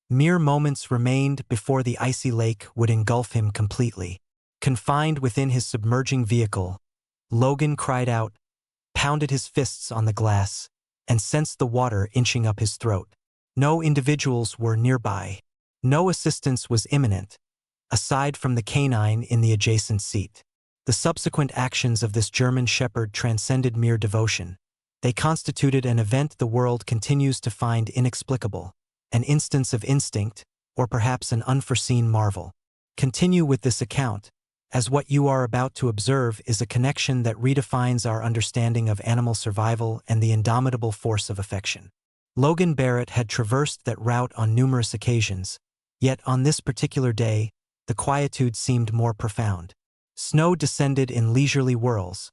Mere moments remained before the icy lake would engulf him completely. Confined within his submerging vehicle, Logan cried out, pounded his fists on the glass, and sensed the water inching up his throat. No individuals were nearby. No assistance was imminent, aside from the canine in the adjacent seat. The subsequent actions of this German shepherd transcended mere devotion. They constituted an event the world continues to find inexplicable, an instance of instinct, or perhaps an unforeseen marvel. Continue with this account, as what you are about to observe is a connection that redefines our understanding of animal survival and the indomitable force of affection. Logan Barrett had traversed that route on numerous occasions, yet on this particular day, the quietude seemed more profound. Snow descended in leisurely whirls,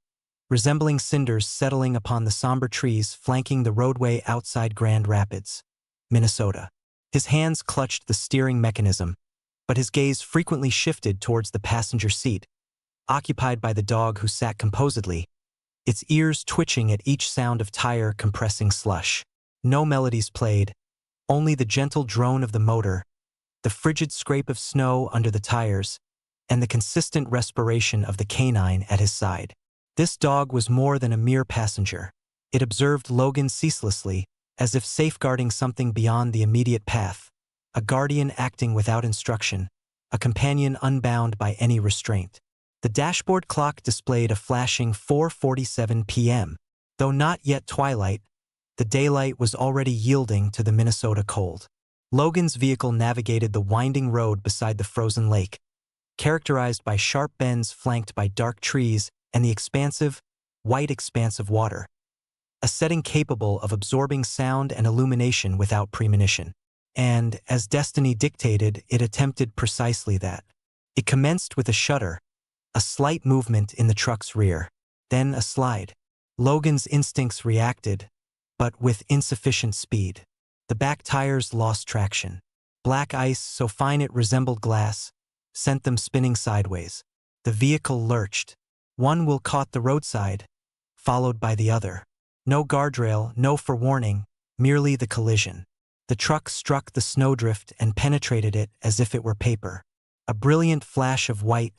resembling cinders settling upon the somber trees flanking the roadway outside Grand Rapids, Minnesota. His hands clutched the steering mechanism, but his gaze frequently shifted towards the passenger seat, occupied by the dog who sat composedly, its ears twitching at each sound of tire compressing slush. No melodies played, only the gentle drone of the motor, the frigid scrape of snow under the tires, and the consistent respiration of the canine at his side. This dog was more than a mere passenger. It observed Logan ceaselessly, as if safeguarding something beyond the immediate path, a guardian acting without instruction, a companion unbound by any restraint. The dashboard clock displayed a flashing 4:47 p.m. Though not yet twilight, the daylight was already yielding to the Minnesota cold. Logan's vehicle navigated the winding road beside the frozen lake, characterized by sharp bends flanked by dark trees and the expansive, white expanse of water, a setting capable of absorbing sound and illumination without premonition. And, as destiny dictated, it attempted precisely that. It commenced with a shudder, a slight movement in the truck's rear, then a slide. Logan's instincts reacted, but with insufficient speed. The back tires lost traction. Black ice, so fine it resembled glass, sent them spinning sideways. The vehicle lurched. One wheel caught the roadside, followed by the other. No guardrail, no forewarning, merely the collision. The truck struck the snowdrift and penetrated it as if it were paper. A brilliant flash of white,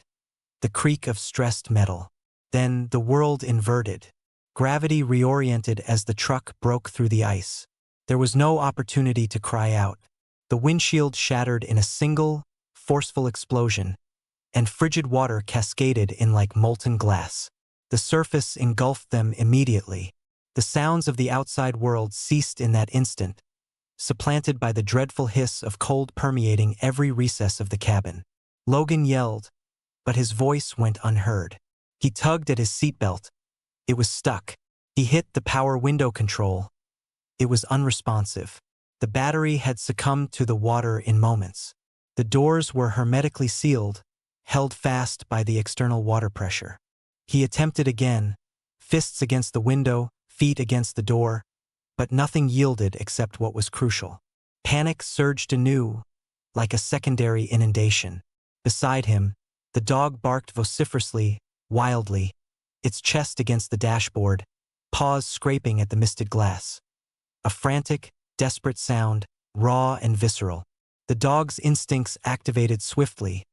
the creak of stressed metal. Then the world inverted. Gravity reoriented as the truck broke through the ice. There was no opportunity to cry out. The windshield shattered in a single, forceful explosion, and frigid water cascaded in like molten glass. The surface engulfed them immediately. The sounds of the outside world ceased in that instant, supplanted by the dreadful hiss of cold permeating every recess of the cabin. Logan yelled, but his voice went unheard. He tugged at his seatbelt. It was stuck. He hit the power window control. It was unresponsive. The battery had succumbed to the water in moments. The doors were hermetically sealed, held fast by the external water pressure. He attempted again, fists against the window, feet against the door, but nothing yielded except what was crucial. Panic surged anew, like a secondary inundation. Beside him, the dog barked vociferously, wildly, its chest against the dashboard, paws scraping at the misted glass. A frantic, desperate sound, raw and visceral. The dog's instincts activated swiftly,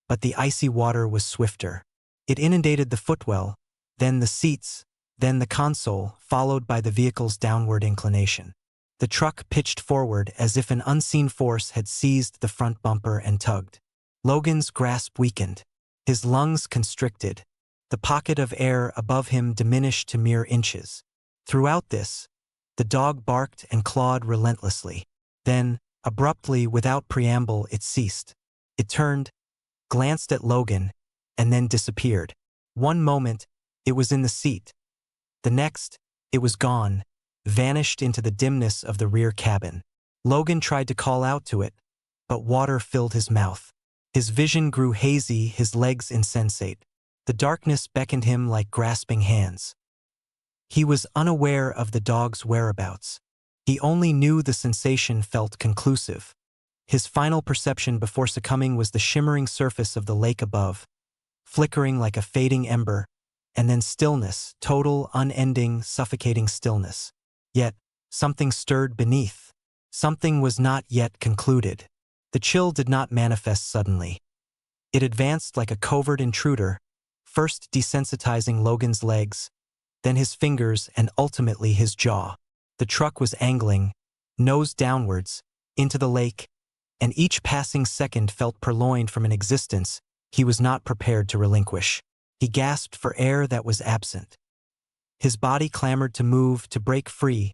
but the icy water was swifter. It inundated the footwell, then the seats, then the console, followed by the vehicle's downward inclination. The truck pitched forward as if an unseen force had seized the front bumper and tugged. Logan's grasp weakened. His lungs constricted. The pocket of air above him diminished to mere inches. Throughout this, the dog barked and clawed relentlessly. Then, abruptly, without preamble, it ceased. It turned, glanced at Logan, and then disappeared. One moment, it was in the seat. The next, it was gone, vanished into the dimness of the rear cabin. Logan tried to call out to it, but water filled his mouth. His vision grew hazy, his legs insensate. The darkness beckoned him like grasping hands. He was unaware of the dog's whereabouts. He only knew the sensation felt conclusive. His final perception before succumbing was the shimmering surface of the lake above, flickering like a fading ember, and then stillness, total, unending, suffocating stillness. Yet, something stirred beneath. Something was not yet concluded. The chill did not manifest suddenly. It advanced like a covert intruder, first desensitizing Logan's legs, then his fingers, and ultimately his jaw. The truck was angling, nose downwards, into the lake, and each passing second felt purloined from an existence he was not prepared to relinquish. He gasped for air that was absent. His body clamored to move, to break free,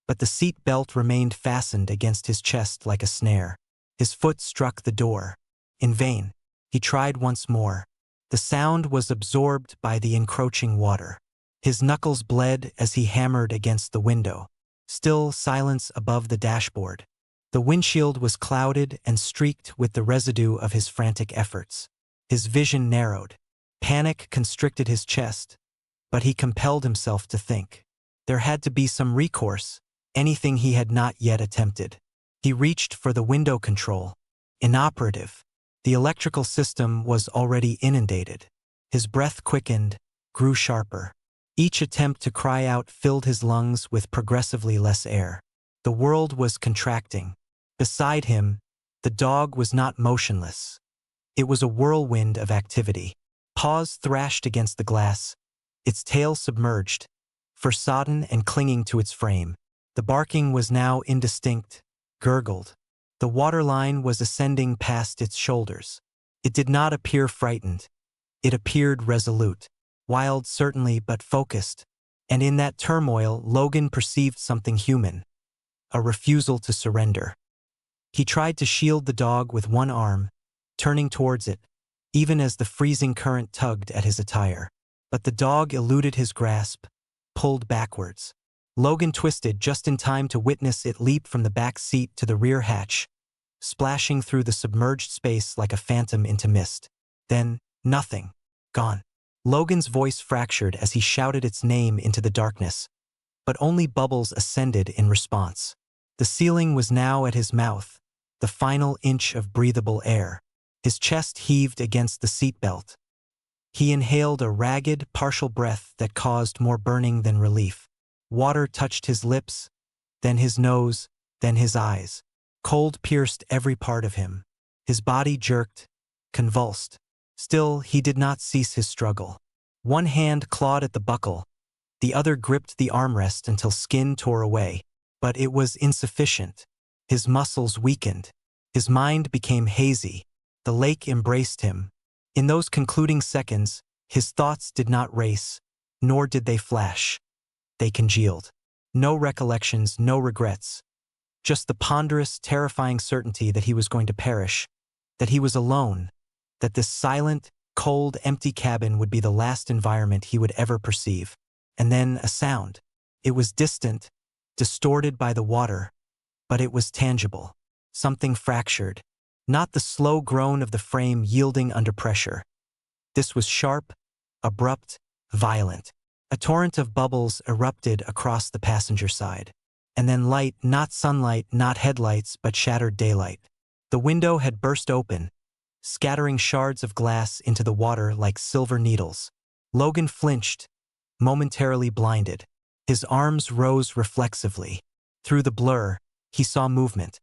but the seat belt remained fastened against his chest like a snare. His foot struck the door. In vain. He tried once more. The sound was absorbed by the encroaching water. His knuckles bled as he hammered against the window. Still silence above the dashboard. The windshield was clouded and streaked with the residue of his frantic efforts. His vision narrowed. Panic constricted his chest, but he compelled himself to think. There had to be some recourse, anything he had not yet attempted. He reached for the window control. Inoperative. The electrical system was already inundated. His breath quickened, grew sharper. Each attempt to cry out filled his lungs with progressively less air. The world was contracting. Beside him, the dog was not motionless. It was a whirlwind of activity. Paws thrashed against the glass, its tail submerged, forsodden and clinging to its frame. The barking was now indistinct, gurgled. The waterline was ascending past its shoulders. It did not appear frightened. It appeared resolute. Wild certainly, but focused. And in that turmoil, Logan perceived something human. A refusal to surrender. He tried to shield the dog with one arm, turning towards it, even as the freezing current tugged at his attire. But the dog eluded his grasp, pulled backwards. Logan twisted just in time to witness it leap from the back seat to the rear hatch, splashing through the submerged space like a phantom into mist. Then, nothing. Gone. Logan's voice fractured as he shouted its name into the darkness, but only bubbles ascended in response. The ceiling was now at his mouth, the final inch of breathable air. His chest heaved against the seatbelt. He inhaled a ragged, partial breath that caused more burning than relief. Water touched his lips, then his nose, then his eyes. Cold pierced every part of him. His body jerked, convulsed. Still, he did not cease his struggle. One hand clawed at the buckle, the other gripped the armrest until skin tore away. But it was insufficient. His muscles weakened. His mind became hazy. The lake embraced him. In those concluding seconds, his thoughts did not race, nor did they flash. They congealed. No recollections, no regrets. Just the ponderous, terrifying certainty that he was going to perish, that he was alone, that this silent, cold, empty cabin would be the last environment he would ever perceive. And then a sound. It was distant, distorted by the water, but it was tangible. Something fractured. Not the slow groan of the frame yielding under pressure. This was sharp, abrupt, violent. A torrent of bubbles erupted across the passenger side. And then light, not sunlight, not headlights, but shattered daylight. The window had burst open, scattering shards of glass into the water like silver needles. Logan flinched, momentarily blinded. His arms rose reflexively. Through the blur, he saw movement.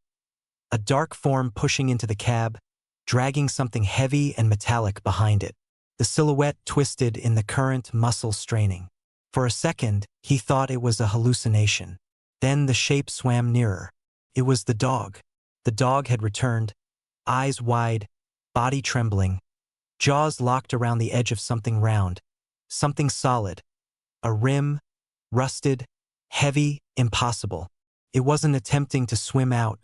A dark form pushing into the cab, dragging something heavy and metallic behind it. The silhouette twisted in the current, muscle straining. For a second, he thought it was a hallucination. Then the shape swam nearer. It was the dog. The dog had returned, eyes wide, body trembling, jaws locked around the edge of something round, something solid. A rim, rusted, heavy, impossible. It wasn't attempting to swim out.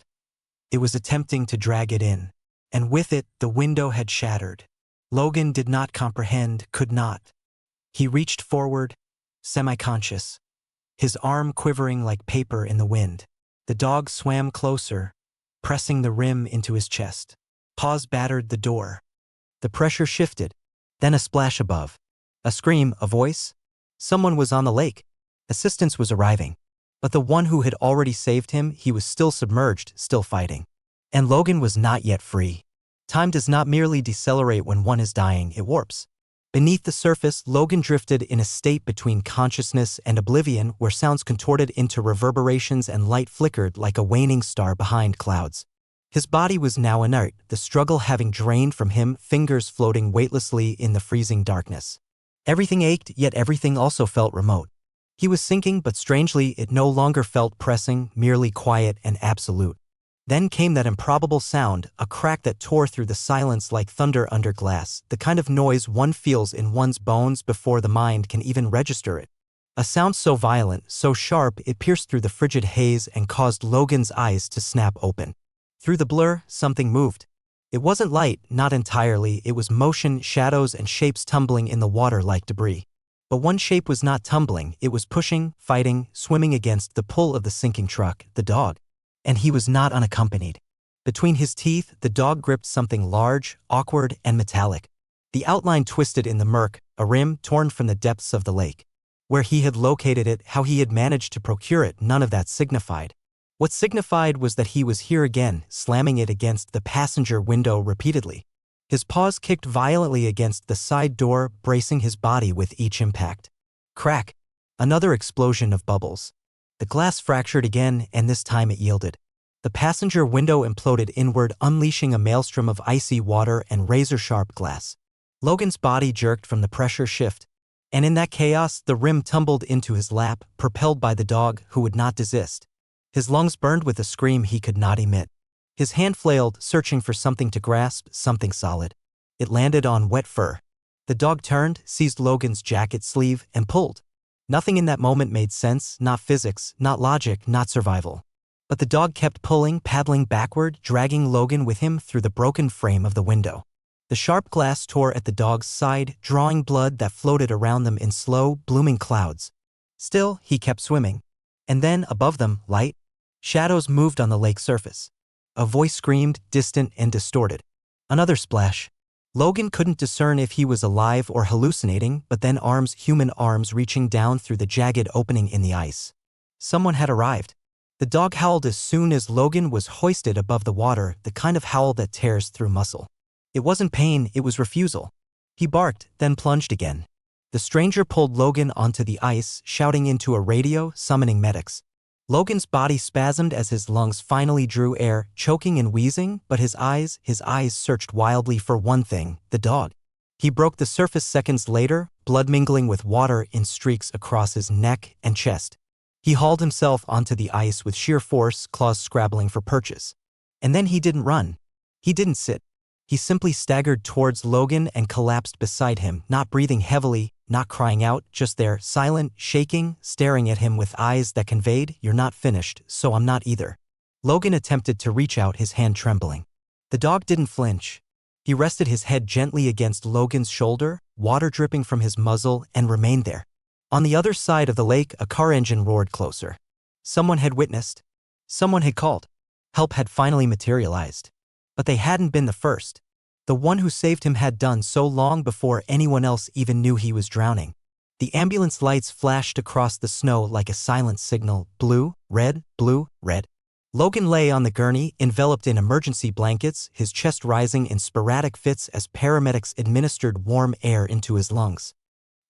It was attempting to drag it in. And with it, the window had shattered. Logan did not comprehend, could not. He reached forward, semi-conscious, his arm quivering like paper in the wind. The dog swam closer, pressing the rim into his chest. Paws battered the door. The pressure shifted, then a splash above. A scream, a voice. Someone was on the lake. Assistance was arriving. But the one who had already saved him, he was still submerged, still fighting. And Logan was not yet free. Time does not merely decelerate when one is dying, it warps. Beneath the surface, Logan drifted in a state between consciousness and oblivion where sounds contorted into reverberations and light flickered like a waning star behind clouds. His body was now inert, the struggle having drained from him, fingers floating weightlessly in the freezing darkness. Everything ached, yet everything also felt remote. He was sinking, but strangely, it no longer felt pressing, merely quiet and absolute. Then came that improbable sound, a crack that tore through the silence like thunder under glass, the kind of noise one feels in one's bones before the mind can even register it. A sound so violent, so sharp, it pierced through the frigid haze and caused Logan's eyes to snap open. Through the blur, something moved. It wasn't light, not entirely, it was motion, shadows and shapes tumbling in the water like debris. But one shape was not tumbling, it was pushing, fighting, swimming against the pull of the sinking truck, the dog. And he was not unaccompanied. Between his teeth, the dog gripped something large, awkward, and metallic. The outline twisted in the murk, a rim torn from the depths of the lake. Where he had located it, how he had managed to procure it, none of that signified. What signified was that he was here again, slamming it against the passenger window repeatedly. His paws kicked violently against the side door, bracing his body with each impact. Crack! Another explosion of bubbles. The glass fractured again, and this time it yielded. The passenger window imploded inward, unleashing a maelstrom of icy water and razor-sharp glass. Logan's body jerked from the pressure shift, and in that chaos, the rim tumbled into his lap, propelled by the dog, who would not desist. His lungs burned with a scream he could not emit. His hand flailed, searching for something to grasp, something solid. It landed on wet fur. The dog turned, seized Logan's jacket sleeve, and pulled. Nothing in that moment made sense, not physics, not logic, not survival. But the dog kept pulling, paddling backward, dragging Logan with him through the broken frame of the window. The sharp glass tore at the dog's side, drawing blood that floated around them in slow, blooming clouds. Still, he kept swimming. And then, above them, light. Shadows moved on the lake surface. A voice screamed, distant and distorted. Another splash. Logan couldn't discern if he was alive or hallucinating, but then arms, human arms reaching down through the jagged opening in the ice. Someone had arrived. The dog howled as soon as Logan was hoisted above the water, the kind of howl that tears through muscle. It wasn't pain, it was refusal. He barked, then plunged again. The stranger pulled Logan onto the ice, shouting into a radio, summoning medics. Logan's body spasmed as his lungs finally drew air, choking and wheezing, but his eyes searched wildly for one thing, the dog. He broke the surface seconds later, blood mingling with water in streaks across his neck and chest. He hauled himself onto the ice with sheer force, claws scrabbling for purchase. And then he didn't run. He didn't sit. He simply staggered towards Logan and collapsed beside him, not breathing heavily, not crying out, just there, silent, shaking, staring at him with eyes that conveyed, "You're not finished, so I'm not either." Logan attempted to reach out, his hand trembling. The dog didn't flinch. He rested his head gently against Logan's shoulder, water dripping from his muzzle, and remained there. On the other side of the lake, a car engine roared closer. Someone had witnessed. Someone had called. Help had finally materialized. But they hadn't been the first. The one who saved him had done so long before anyone else even knew he was drowning. The ambulance lights flashed across the snow like a silent signal, blue, red, blue, red. Logan lay on the gurney, enveloped in emergency blankets, his chest rising in sporadic fits as paramedics administered warm air into his lungs.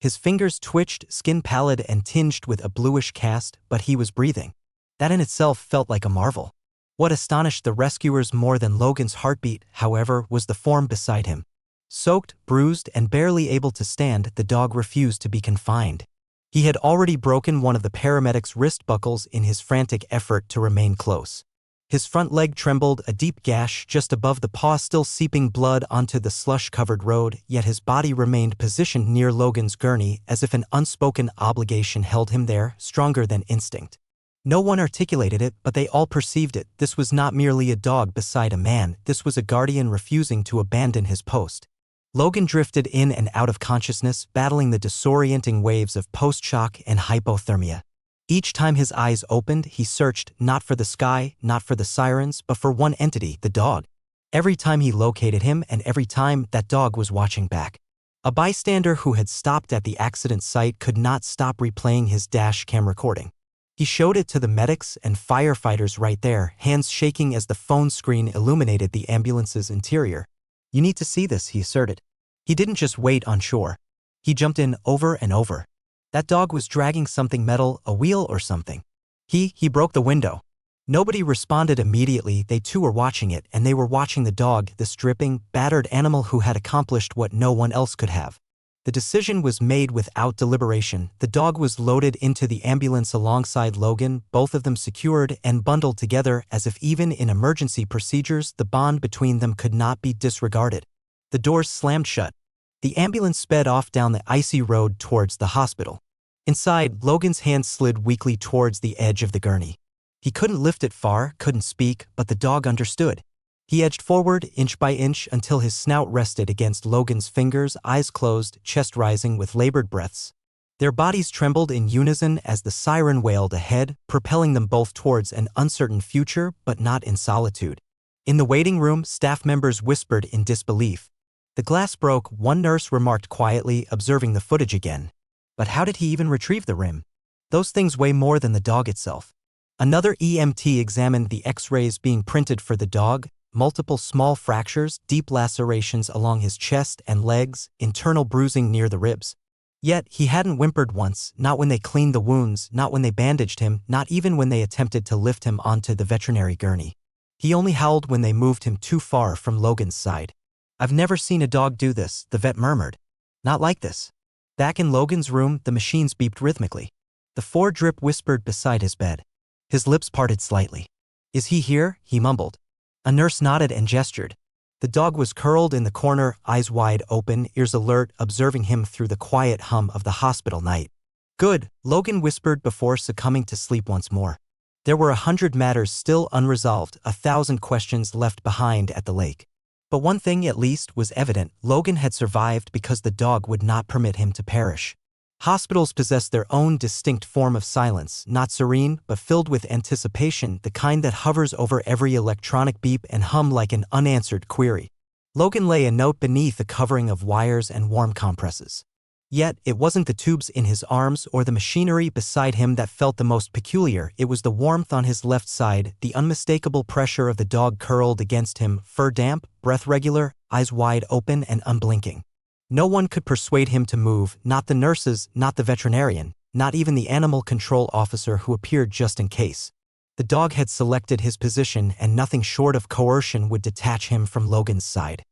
His fingers twitched, skin pallid and tinged with a bluish cast, but he was breathing. That in itself felt like a marvel. What astonished the rescuers more than Logan's heartbeat, however, was the form beside him. Soaked, bruised, and barely able to stand, the dog refused to be confined. He had already broken one of the paramedics' wrist buckles in his frantic effort to remain close. His front leg trembled, a deep gash just above the paw still seeping blood onto the slush-covered road, yet his body remained positioned near Logan's gurney as if an unspoken obligation held him there, stronger than instinct. No one articulated it, but they all perceived it. This was not merely a dog beside a man, this was a guardian refusing to abandon his post. Logan drifted in and out of consciousness, battling the disorienting waves of post-shock and hypothermia. Each time his eyes opened, he searched, not for the sky, not for the sirens, but for one entity, the dog. Every time he located him, and every time, that dog was watching back. A bystander who had stopped at the accident site could not stop replaying his dash cam recording. He showed it to the medics and firefighters right there, hands shaking as the phone screen illuminated the ambulance's interior. "You need to see this," he asserted. He didn't just wait on shore. He jumped in over and over. That dog was dragging something metal, a wheel or something. He broke the window. Nobody responded immediately. They too were watching it, and they were watching the dog, this dripping, battered animal who had accomplished what no one else could have. The decision was made without deliberation. The dog was loaded into the ambulance alongside Logan, both of them secured and bundled together as if even in emergency procedures the bond between them could not be disregarded. The doors slammed shut. The ambulance sped off down the icy road towards the hospital. Inside, Logan's hand slid weakly towards the edge of the gurney. He couldn't lift it far, couldn't speak, but the dog understood. He edged forward, inch by inch, until his snout rested against Logan's fingers, eyes closed, chest rising with labored breaths. Their bodies trembled in unison as the siren wailed ahead, propelling them both towards an uncertain future, but not in solitude. In the waiting room, staff members whispered in disbelief. The glass broke, one nurse remarked quietly, observing the footage again. But how did he even retrieve the rim? Those things weigh more than the dog itself. Another EMT examined the X-rays being printed for the dog, multiple small fractures, deep lacerations along his chest and legs, internal bruising near the ribs. Yet he hadn't whimpered once, not when they cleaned the wounds, not when they bandaged him, not even when they attempted to lift him onto the veterinary gurney. He only howled when they moved him too far from Logan's side. "I've never seen a dog do this," the vet murmured. "Not like this." Back in Logan's room, the machines beeped rhythmically. The four-drip whispered beside his bed. His lips parted slightly. "Is he here?" he mumbled. A nurse nodded and gestured. The dog was curled in the corner, eyes wide open, ears alert, observing him through the quiet hum of the hospital night. "Good," Logan whispered before succumbing to sleep once more. There were 100 matters still unresolved, 1,000 questions left behind at the lake. But one thing at least was evident: Logan had survived because the dog would not permit him to perish. Hospitals possess their own distinct form of silence, not serene, but filled with anticipation, the kind that hovers over every electronic beep and hum like an unanswered query. Logan lay a note beneath a covering of wires and warm compresses. Yet, it wasn't the tubes in his arms or the machinery beside him that felt the most peculiar. It was the warmth on his left side, the unmistakable pressure of the dog curled against him, fur damp, breath regular, eyes wide open and unblinking. No one could persuade him to move, not the nurses, not the veterinarian, not even the animal control officer who appeared just in case. The dog had selected his position, and nothing short of coercion would detach him from Logan's side.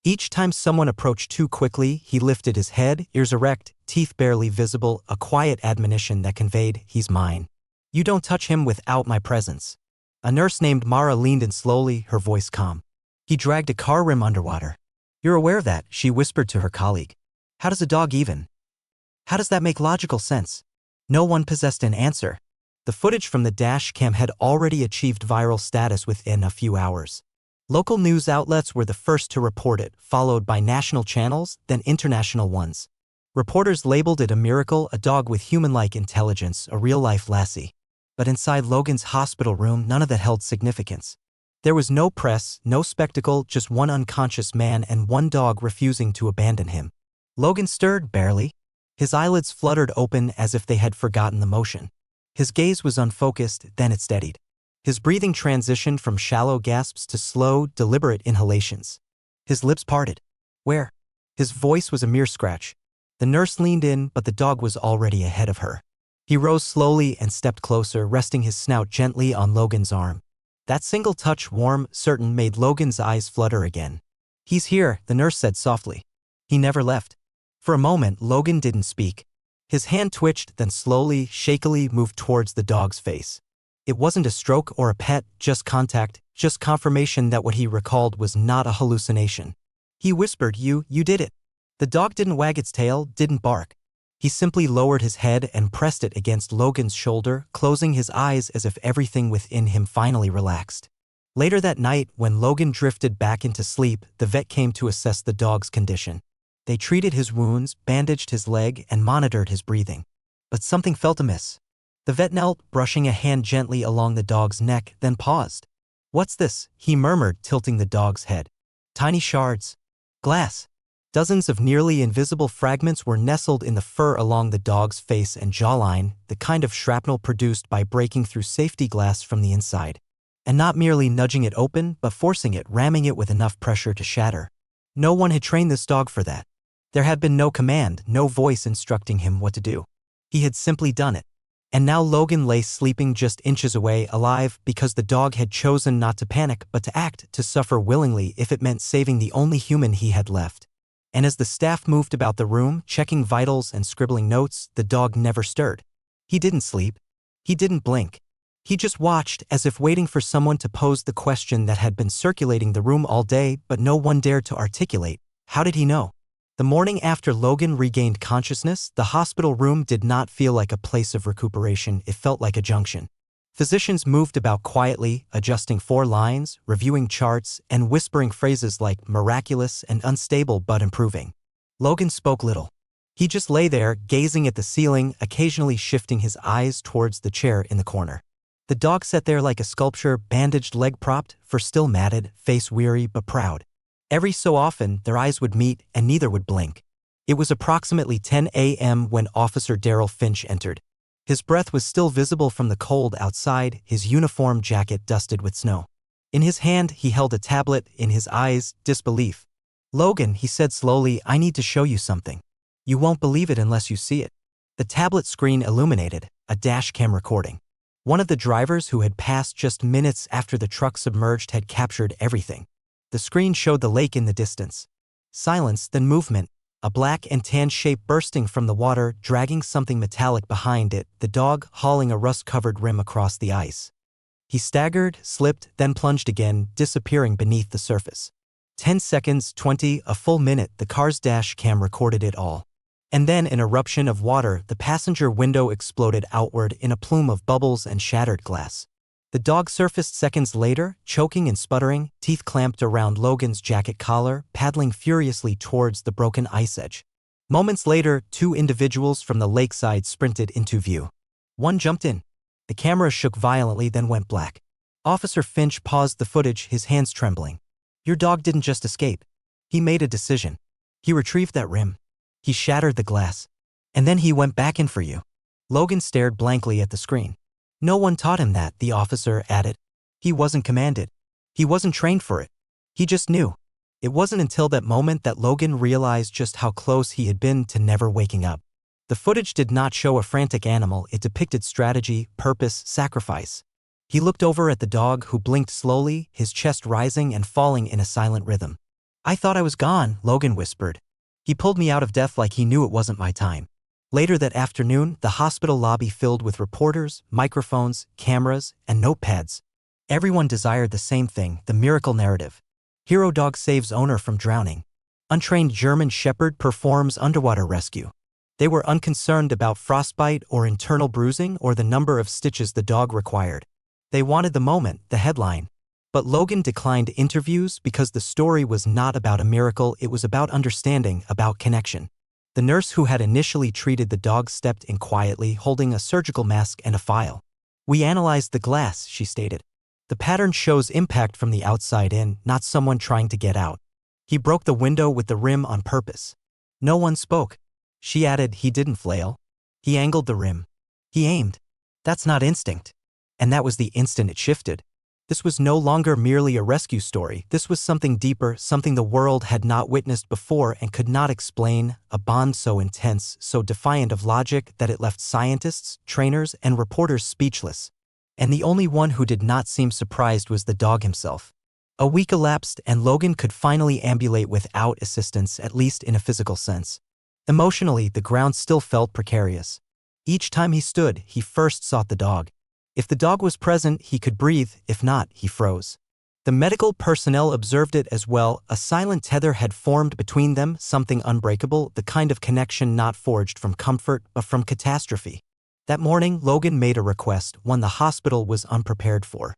Each time someone approached too quickly, he lifted his head, ears erect, teeth barely visible, a quiet admonition that conveyed, "He's mine. You don't touch him without my presence." A nurse named Mara leaned in slowly, her voice calm. "He dragged a car rim underwater. You're aware of that," she whispered to her colleague. "How does a dog even? How does that make logical sense?" No one possessed an answer. The footage from the dash cam had already achieved viral status within a few hours. Local news outlets were the first to report it, followed by national channels, then international ones. Reporters labeled it a miracle, a dog with human-like intelligence, a real-life lassie. But inside Logan's hospital room, none of that held significance. There was no press, no spectacle, just one unconscious man and one dog refusing to abandon him. Logan stirred, barely. His eyelids fluttered open as if they had forgotten the motion. His gaze was unfocused, then it steadied. His breathing transitioned from shallow gasps to slow, deliberate inhalations. His lips parted. "Where?" His voice was a mere scratch. The nurse leaned in, but the dog was already ahead of her. He rose slowly and stepped closer, resting his snout gently on Logan's arm. That single touch, warm, certain, made Logan's eyes flutter again. "He's here," the nurse said softly. "He never left." For a moment, Logan didn't speak. His hand twitched, then slowly, shakily moved towards the dog's face. It wasn't a stroke or a pet, just contact, just confirmation that what he recalled was not a hallucination. He whispered, You did it." The dog didn't wag its tail, didn't bark. He simply lowered his head and pressed it against Logan's shoulder, closing his eyes as if everything within him finally relaxed. Later that night, when Logan drifted back into sleep, the vet came to assess the dog's condition. They treated his wounds, bandaged his leg, and monitored his breathing. But something felt amiss. The vet knelt, brushing a hand gently along the dog's neck, then paused. "What's this?" he murmured, tilting the dog's head. "Tiny shards. Glass." Dozens of nearly invisible fragments were nestled in the fur along the dog's face and jawline, the kind of shrapnel produced by breaking through safety glass from the inside. And not merely nudging it open, but forcing it, ramming it with enough pressure to shatter. No one had trained this dog for that. There had been no command, no voice instructing him what to do. He had simply done it. And now Logan lay sleeping just inches away, alive, because the dog had chosen not to panic but to act, to suffer willingly if it meant saving the only human he had left. And as the staff moved about the room, checking vitals and scribbling notes, the dog never stirred. He didn't sleep. He didn't blink. He just watched, as if waiting for someone to pose the question that had been circulating the room all day, but no one dared to articulate. How did he know? The morning after Logan regained consciousness, the hospital room did not feel like a place of recuperation, it felt like a junction. Physicians moved about quietly, adjusting 4 lines, reviewing charts, and whispering phrases like miraculous and unstable but improving. Logan spoke little. He just lay there, gazing at the ceiling, occasionally shifting his eyes towards the chair in the corner. The dog sat there like a sculpture, bandaged leg propped, fur still matted, face weary but proud. Every so often, their eyes would meet, and neither would blink. It was approximately 10 a.m. when Officer Darrell Finch entered. His breath was still visible from the cold outside, his uniform jacket dusted with snow. In his hand, he held a tablet, in his eyes, disbelief. "Logan," he said slowly, "I need to show you something. You won't believe it unless you see it." The tablet screen illuminated, a dash cam recording. One of the drivers who had passed just minutes after the truck submerged had captured everything. The screen showed the lake in the distance. Silence, then movement. A black and tan shape bursting from the water, dragging something metallic behind it, the dog hauling a rust-covered rim across the ice. He staggered, slipped, then plunged again, disappearing beneath the surface. 10 seconds, 20, a full minute, the car's dash cam recorded it all. And then an eruption of water, the passenger window exploded outward in a plume of bubbles and shattered glass. The dog surfaced seconds later, choking and sputtering, teeth clamped around Logan's jacket collar, paddling furiously towards the broken ice edge. Moments later, 2 individuals from the lakeside sprinted into view. One jumped in. The camera shook violently, then went black. Officer Finch paused the footage, his hands trembling. "Your dog didn't just escape. He made a decision. He retrieved that rim. He shattered the glass. And then he went back in for you." Logan stared blankly at the screen. "No one taught him that," the officer added. "He wasn't commanded. He wasn't trained for it. He just knew." It wasn't until that moment that Logan realized just how close he had been to never waking up. The footage did not show a frantic animal, it depicted strategy, purpose, sacrifice. He looked over at the dog, who blinked slowly, his chest rising and falling in a silent rhythm. "I thought I was gone," Logan whispered. "He pulled me out of death like he knew it wasn't my time." Later that afternoon, the hospital lobby filled with reporters, microphones, cameras, and notepads. Everyone desired the same thing, the miracle narrative. Hero dog saves owner from drowning. Untrained German shepherd performs underwater rescue. They were unconcerned about frostbite or internal bruising or the number of stitches the dog required. They wanted the moment, the headline. But Logan declined interviews because the story was not about a miracle, it was about understanding, about connection. The nurse who had initially treated the dog stepped in quietly, holding a surgical mask and a file. "We analyzed the glass," she stated. "The pattern shows impact from the outside in, not someone trying to get out. He broke the window with the rim on purpose." No one spoke. She added, "He didn't flail. He angled the rim. He aimed. That's not instinct." And that was the instant it shifted. This was no longer merely a rescue story, this was something deeper, something the world had not witnessed before and could not explain, a bond so intense, so defiant of logic that it left scientists, trainers, and reporters speechless. And the only one who did not seem surprised was the dog himself. A week elapsed and Logan could finally ambulate without assistance, at least in a physical sense. Emotionally, the ground still felt precarious. Each time he stood, he first sought the dog. If the dog was present, he could breathe, if not, he froze. The medical personnel observed it as well, a silent tether had formed between them, something unbreakable, the kind of connection not forged from comfort, but from catastrophe. That morning, Logan made a request, one the hospital was unprepared for.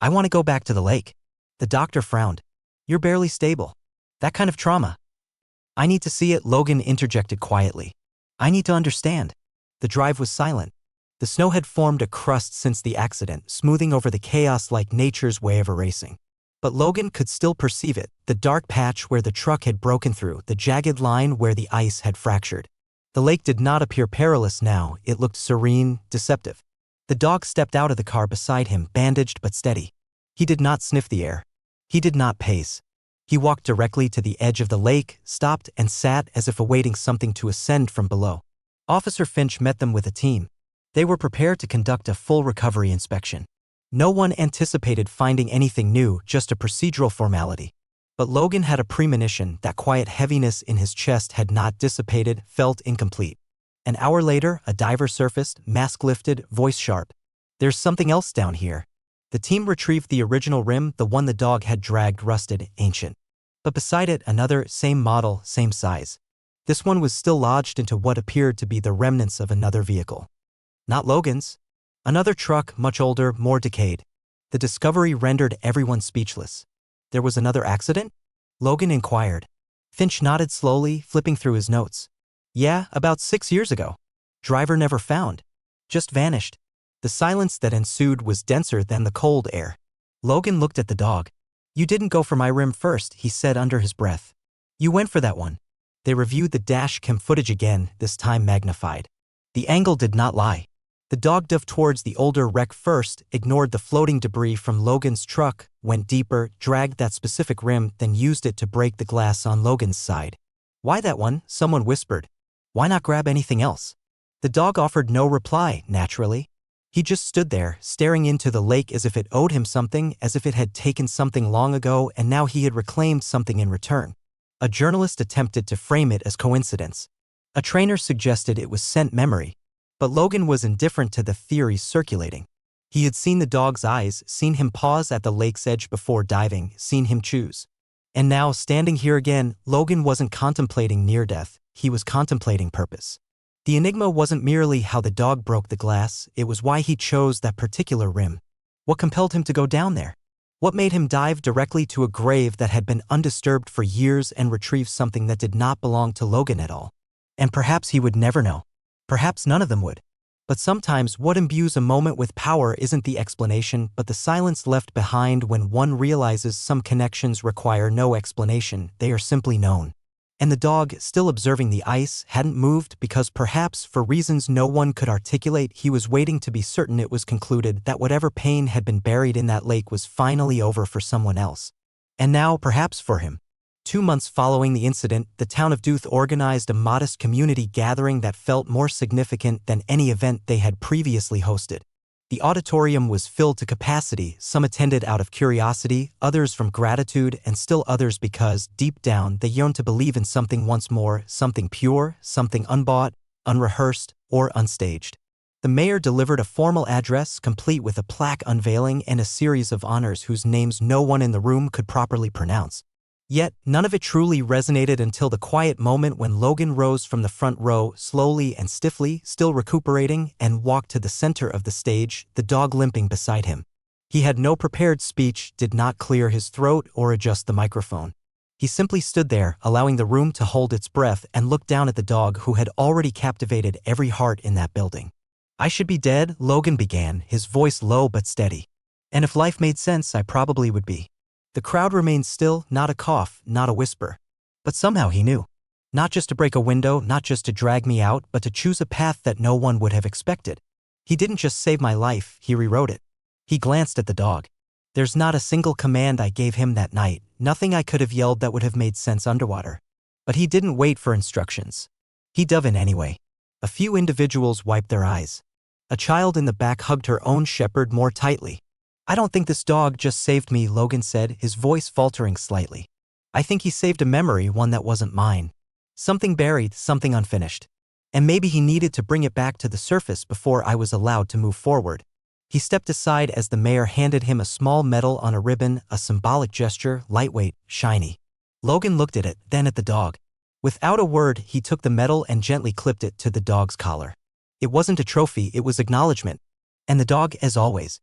"I want to go back to the lake." The doctor frowned. "You're barely stable. That kind of trauma." "I need to see it," Logan interjected quietly. "I need to understand." The drive was silent. The snow had formed a crust since the accident, smoothing over the chaos like nature's way of erasing. But Logan could still perceive it, the dark patch where the truck had broken through, the jagged line where the ice had fractured. The lake did not appear perilous now, it looked serene, deceptive. The dog stepped out of the car beside him, bandaged but steady. He did not sniff the air. He did not pace. He walked directly to the edge of the lake, stopped, and sat as if awaiting something to ascend from below. Officer Finch met them with a team. They were prepared to conduct a full recovery inspection. No one anticipated finding anything new, just a procedural formality. But Logan had a premonition that quiet heaviness in his chest had not dissipated, felt incomplete. An hour later, a diver surfaced, mask lifted, voice sharp. "There's something else down here." The team retrieved the original rim, the one the dog had dragged, rusted, ancient. But beside it, another, same model, same size. This one was still lodged into what appeared to be the remnants of another vehicle. Not Logan's. Another truck, much older, more decayed. The discovery rendered everyone speechless. There was another accident? Logan inquired. Finch nodded slowly, flipping through his notes. Yeah, about 6 years ago. Driver never found. Just vanished. The silence that ensued was denser than the cold air. Logan looked at the dog. "You didn't go for my rim first," he said under his breath. "You went for that one." They reviewed the dash cam footage again, this time magnified. The angle did not lie. The dog dove towards the older wreck first, ignored the floating debris from Logan's truck, went deeper, dragged that specific rim, then used it to break the glass on Logan's side. "Why that one?" someone whispered. "Why not grab anything else?" The dog offered no reply, naturally. He just stood there, staring into the lake as if it owed him something, as if it had taken something long ago and now he had reclaimed something in return. A journalist attempted to frame it as coincidence. A trainer suggested it was scent memory. But Logan was indifferent to the theories circulating. He had seen the dog's eyes, seen him pause at the lake's edge before diving, seen him choose. And now, standing here again, Logan wasn't contemplating near death, he was contemplating purpose. The enigma wasn't merely how the dog broke the glass, it was why he chose that particular rim. What compelled him to go down there? What made him dive directly to a grave that had been undisturbed for years and retrieve something that did not belong to Logan at all? And perhaps he would never know. Perhaps none of them would. But sometimes what imbues a moment with power isn't the explanation but the silence left behind when one realizes some connections require no explanation, they are simply known. And the dog, still observing the ice, hadn't moved because perhaps, for reasons no one could articulate, he was waiting to be certain it was concluded that whatever pain had been buried in that lake was finally over for someone else. And now, perhaps for him. 2 months following the incident, the town of Deuth organized a modest community gathering that felt more significant than any event they had previously hosted. The auditorium was filled to capacity, some attended out of curiosity, others from gratitude, and still others because, deep down, they yearned to believe in something once more, something pure, something unbought, unrehearsed, or unstaged. The mayor delivered a formal address, complete with a plaque unveiling and a series of honors whose names no one in the room could properly pronounce. Yet, none of it truly resonated until the quiet moment when Logan rose from the front row, slowly and stiffly, still recuperating, and walked to the center of the stage, the dog limping beside him. He had no prepared speech, did not clear his throat or adjust the microphone. He simply stood there, allowing the room to hold its breath, and looked down at the dog who had already captivated every heart in that building. "I should be dead," Logan began, his voice low but steady. "And if life made sense, I probably would be." The crowd remained still, not a cough, not a whisper. But somehow he knew. Not just to break a window, not just to drag me out, but to choose a path that no one would have expected. He didn't just save my life, he rewrote it. He glanced at the dog. There's not a single command I gave him that night, nothing I could have yelled that would have made sense underwater. But he didn't wait for instructions. He dove in anyway. A few individuals wiped their eyes. A child in the back hugged her own shepherd more tightly. "I don't think this dog just saved me," Logan said, his voice faltering slightly. "I think he saved a memory, one that wasn't mine. Something buried, something unfinished. And maybe he needed to bring it back to the surface before I was allowed to move forward." He stepped aside as the mayor handed him a small medal on a ribbon, a symbolic gesture, lightweight, shiny. Logan looked at it, then at the dog. Without a word, he took the medal and gently clipped it to the dog's collar. It wasn't a trophy, it was acknowledgement. And the dog, as always,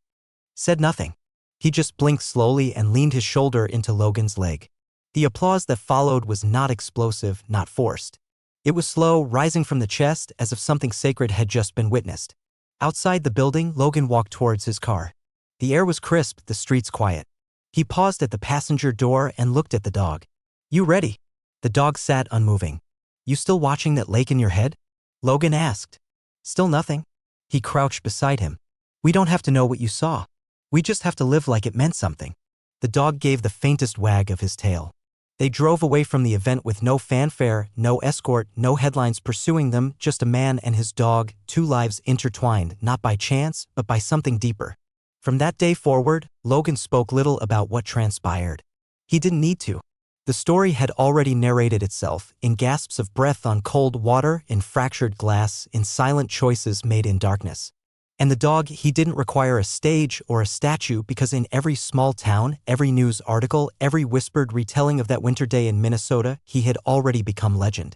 said nothing. He just blinked slowly and leaned his shoulder into Logan's leg. The applause that followed was not explosive, not forced. It was slow, rising from the chest as if something sacred had just been witnessed. Outside the building, Logan walked towards his car. The air was crisp, the streets quiet. He paused at the passenger door and looked at the dog. "You ready?" The dog sat unmoving. "You still watching that lake in your head?" Logan asked. "Still nothing." He crouched beside him. "We don't have to know what you saw. We just have to live like it meant something." The dog gave the faintest wag of his tail. They drove away from the event with no fanfare, no escort, no headlines pursuing them, just a man and his dog, two lives intertwined, not by chance, but by something deeper. From that day forward, Logan spoke little about what transpired. He didn't need to. The story had already narrated itself, in gasps of breath on cold water, in fractured glass, in silent choices made in darkness. And the dog, he didn't require a stage or a statue, because in every small town, every news article, every whispered retelling of that winter day in Minnesota, he had already become legend.